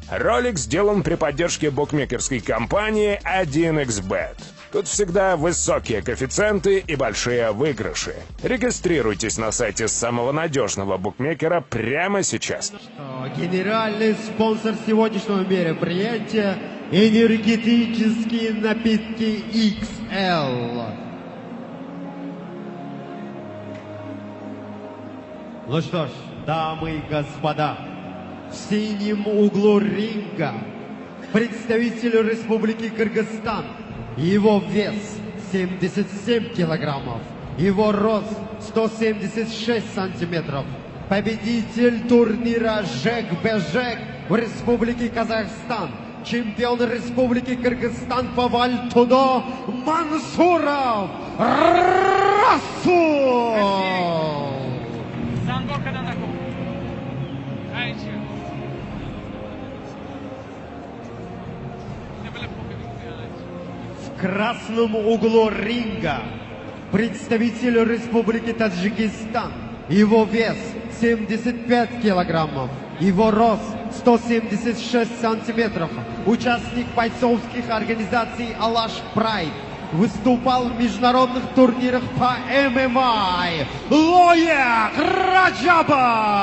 Ролик сделан при поддержке букмекерской компании 1xBet. Тут всегда высокие коэффициенты и большие выигрыши. Регистрируйтесь на сайте самого надежного букмекера прямо сейчас. Генеральный спонсор сегодняшнего мероприятия — энергетические напитки XL. Ну что ж, дамы и господа, в синем углу ринга представитель Республики Кыргызстан. Его вес 77 килограммов, его рост 176 сантиметров. Победитель турнира Жек-Бежек в Республике Казахстан. Чемпион Республики Кыргызстан по вальтудо Мансуров Расул. В красном углу ринга представитель Республики Таджикистан. Его вес 75 килограммов, его рост 176 сантиметров. Участник бойцовских организаций Алаш Прайд. Выступал в международных турнирах по ММА. Лоек Раджаба.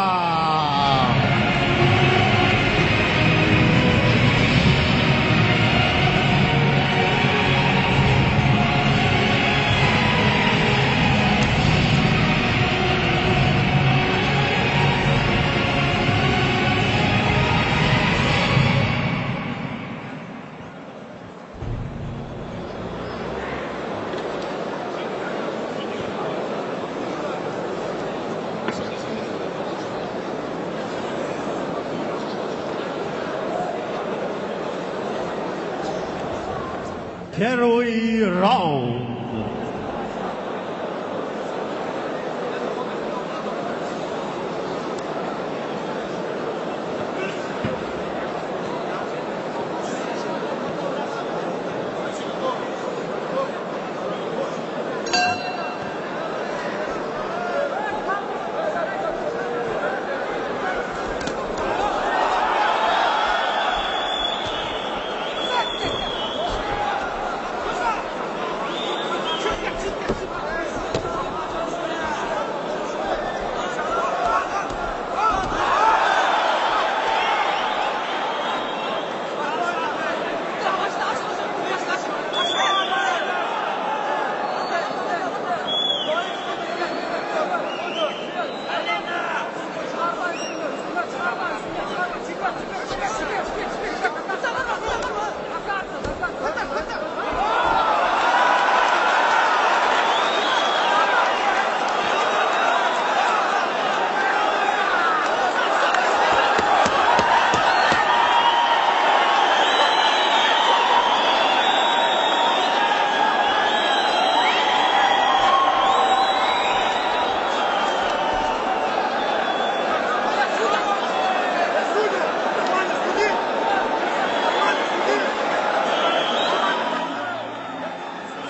Первый раунд.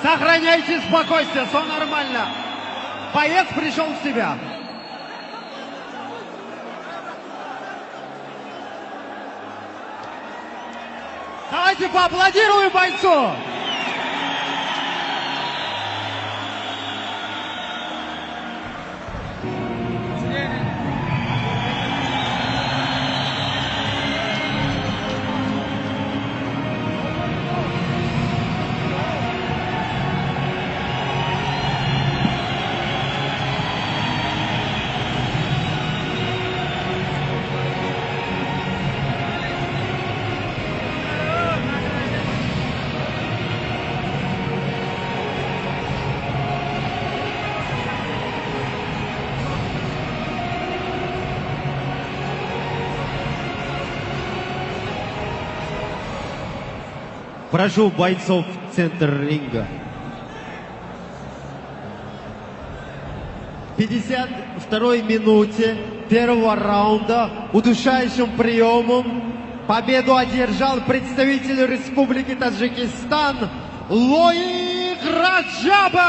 Сохраняйте спокойствие, все нормально. Боец пришел в себя. Давайте поаплодируем бойцу. Прошу бойцов в центр ринга. 52-й минуте первого раунда удушающим приемом победу одержал представитель Республики Таджикистан Лоек Раджаба.